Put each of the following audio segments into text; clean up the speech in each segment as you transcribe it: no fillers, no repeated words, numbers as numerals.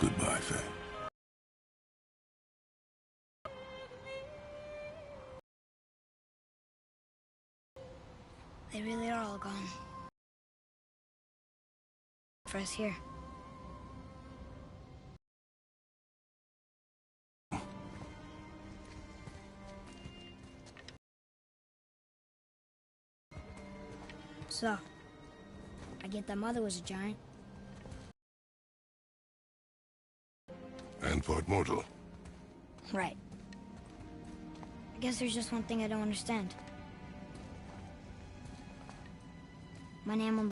Goodbye, Faye. They really are all gone. For us here. So, I get that Mother was a giant. And part mortal. Right. I guess there's just one thing I don't understand. My name on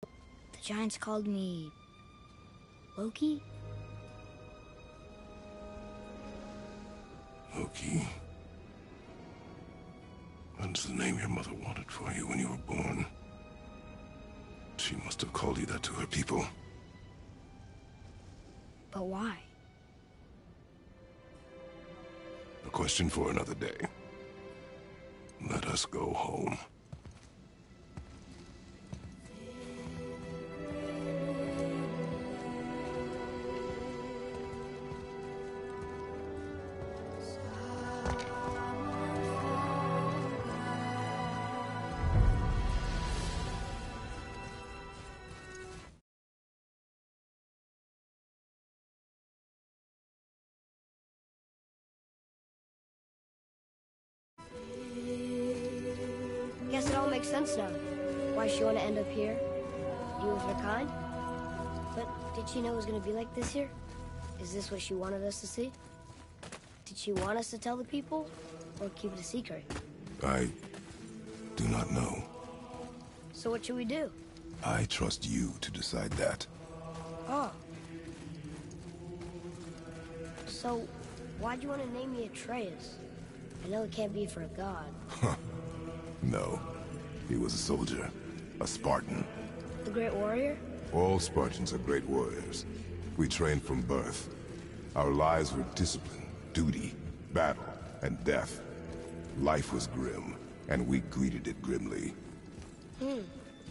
the giants called me Loki? Loki. That's the name your mother wanted for you when you were born. She must have called you that to her people. But why? A question for another day. Let us go home. Guess it all makes sense now. Why she want to end up here? You with her kind? But did she know it was going to be like this here? Is this what she wanted us to see? Did she want us to tell the people? Or keep it a secret? I do not know. So what should we do? I trust you to decide that. Oh. So, why'd you want to name me Atreus? I know it can't be for a god. No. He was a soldier. A Spartan. The Great Warrior? All Spartans are great warriors. We trained from birth. Our lives were discipline, duty, battle, and death. Life was grim, and we greeted it grimly.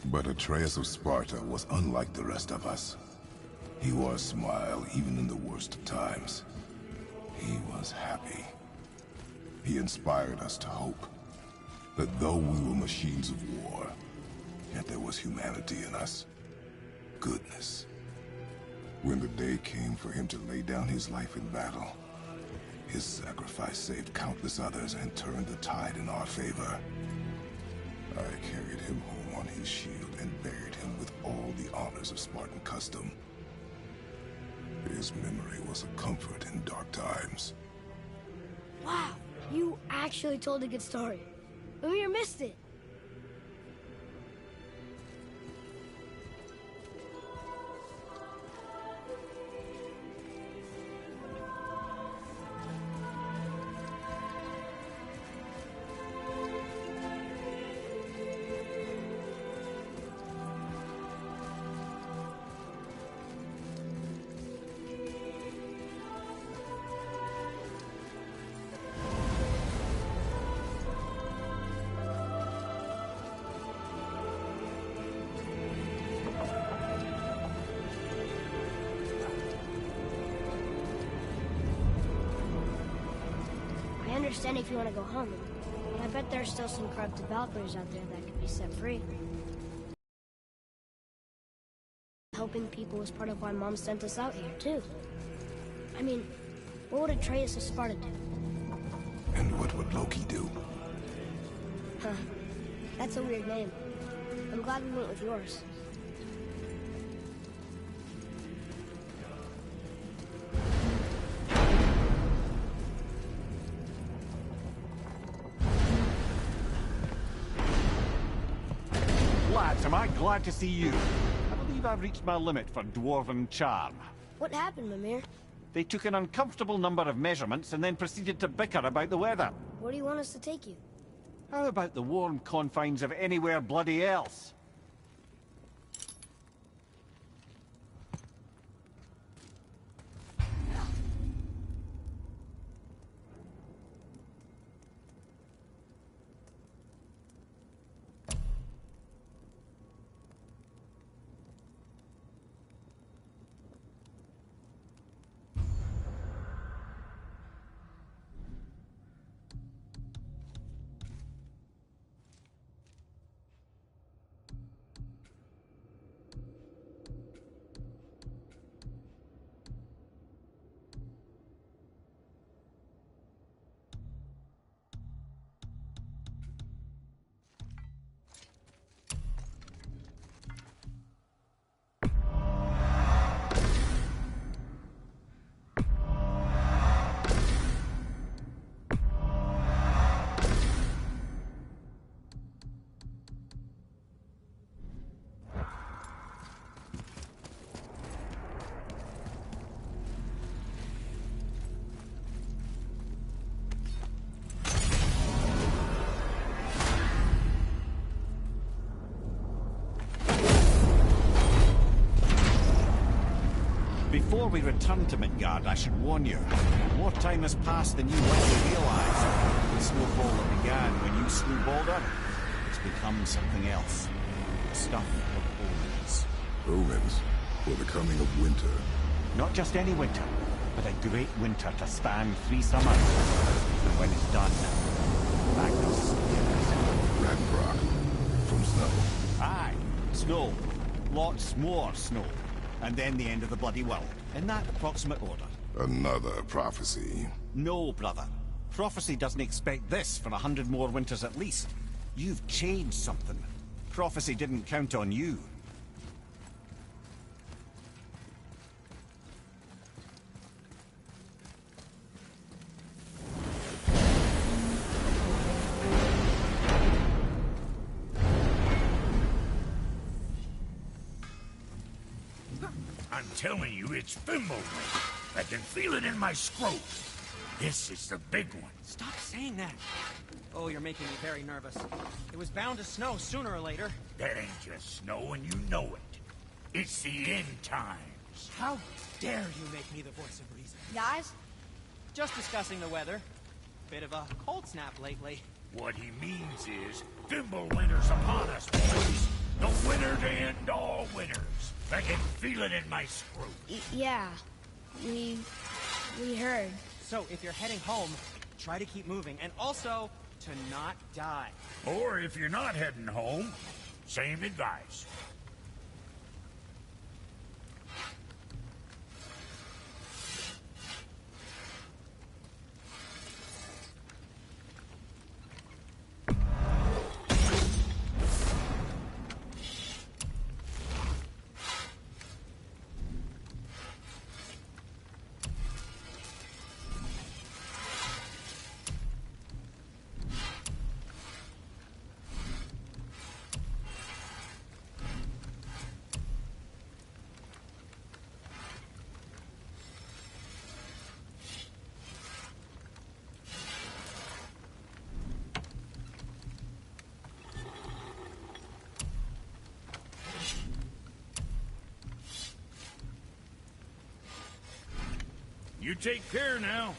But Atreus of Sparta was unlike the rest of us. He wore a smile even in the worst of times. He was happy. He inspired us to hope that though we were machines of war, yet there was humanity in us. Goodness. When the day came for him to lay down his life in battle, his sacrifice saved countless others and turned the tide in our favor. I carried him home on his shield and buried him with all the honors of Spartan custom. His memory was a comfort in dark times. Wow, you actually told a good story. Mimir missed it. I understand if you want to go home, but I bet there's still some corrupted Valkyries out there that could be set free. Helping people was part of why Mom sent us out here, too. I mean, what would Atreus of Sparta do? And what would Loki do? Huh. That's a weird name. I'm glad we went with yours. Lads, am I glad to see you. I believe I've reached my limit for dwarven charm. What happened, Mimir? They took an uncomfortable number of measurements and then proceeded to bicker about the weather. Where do you want us to take you? How about the warm confines of anywhere bloody else? Before we return to Midgard, I should warn you. More time has passed than you likely realise. The snowfall that began when you slew Baldur has become something else. The stuff of omens. Omens, for the coming of winter. Not just any winter, but a great winter to span 3 summers. And when it's done, Magnus appears. Ragnarok. From snow. Aye, snow. Lots more snow. And then the end of the bloody world. In that approximate order. Another prophecy. No, brother. Prophecy doesn't expect this for 100 more winters at least. You've changed something. Prophecy didn't count on you. I'm telling you, it's Fimbulwinter. I can feel it in my scrotum. This is the big one. Stop saying that. Oh, you're making me very nervous. It was bound to snow sooner or later. That ain't just snow, and you know it. It's the end times. How dare you make me the voice of reason? Guys? Just discussing the weather. Bit of a cold snap lately. What he means is, Fimbulwinter's upon us, boys. The winter to end all winters. I can feel it in my scrotum. Yeah. We heard. So, if you're heading home, try to keep moving, and also to not die. Or if you're not heading home, same advice. You take care now.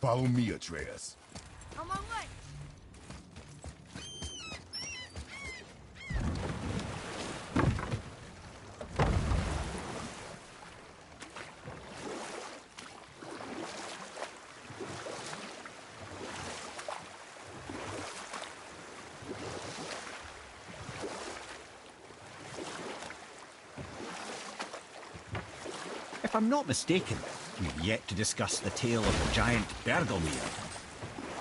Follow me, Atreus. On my way. I'm not mistaken, we've yet to discuss the tale of the giant Bergelmir.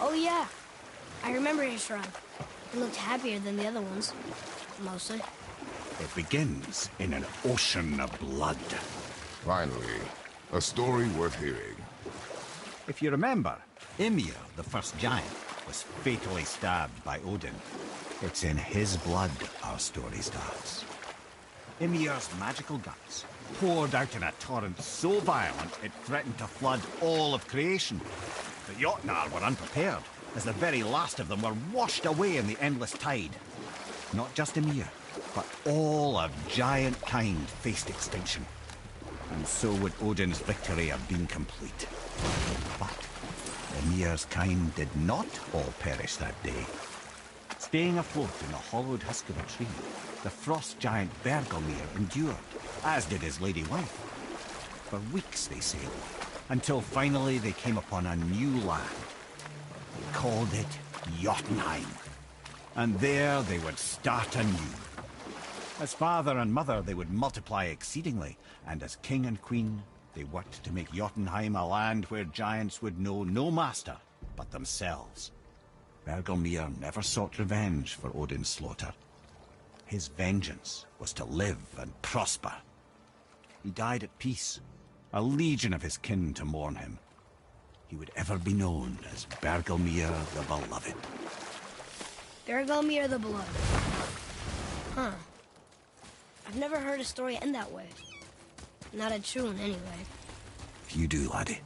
Oh, yeah. I remember his shrine. He looked happier than the other ones. Mostly. It begins in an ocean of blood. Finally, a story worth hearing. If you remember, Ymir, the first giant, was fatally stabbed by Odin. It's in his blood our story starts. Ymir's magical guts poured out in a torrent so violent it threatened to flood all of creation. The Jotnar were unprepared, as the very last of them were washed away in the endless tide. Not just Ymir, but all of giant kind faced extinction. And so would Odin's victory have been complete. But Ymir's kind did not all perish that day. Staying afloat in the hollowed husk of a tree, the frost giant Bergelmir endured, as did his lady wife. For weeks they sailed, until finally they came upon a new land. They called it Jotunheim. And there they would start anew. As father and mother, they would multiply exceedingly, and as king and queen, they worked to make Jotunheim a land where giants would know no master but themselves. Bergelmir never sought revenge for Odin's slaughter. His vengeance was to live and prosper. He died at peace, a legion of his kin to mourn him. He would ever be known as Bergelmir the Beloved. Bergelmir the Beloved. Huh. I've never heard a story end that way. Not a true one, anyway. You do, laddie.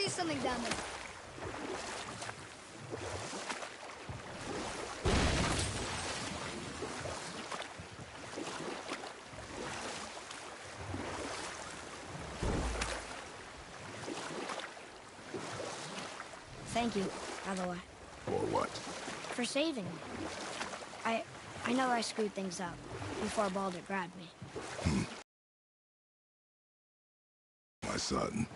Something down there. Thank you, by the way. For what? For saving me. I know I screwed things up before Baldur grabbed me. My son.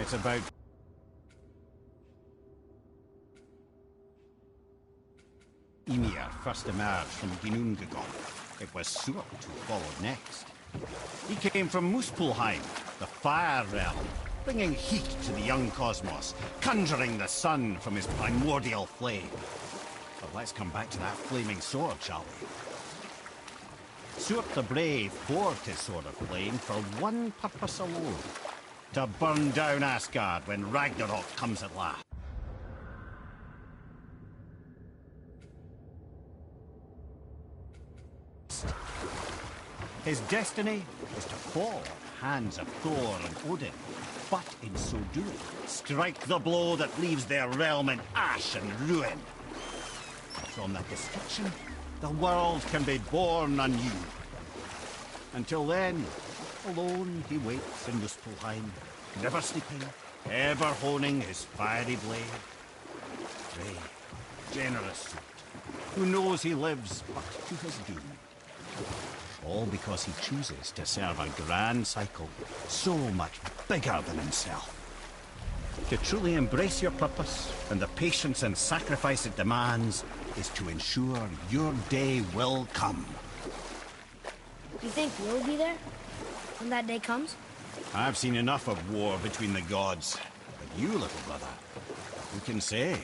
it's about... Ymir first emerged from Ginnungagap. It was Suot who followed next. He came from Muspelheim, the fire realm, bringing heat to the young cosmos, conjuring the sun from his primordial flame. But let's come back to that flaming sword, shall we? Suot the Brave forged his sword of flame for one purpose alone: to burn down Asgard when Ragnarok comes at last. His destiny is to fall at the hands of Thor and Odin, but in so doing, strike the blow that leaves their realm in ash and ruin. From that destruction, the world can be born anew. Until then, alone he waits in Muspelheim, never sleeping, ever honing his fiery blade. Brave, generous Suot, who knows he lives but to his doom. All because he chooses to serve a grand cycle so much bigger than himself. To truly embrace your purpose and the patience and sacrifice it demands is to ensure your day will come. You think we'll be there when that day comes? I've seen enough of war between the gods. But you, little brother, who can say?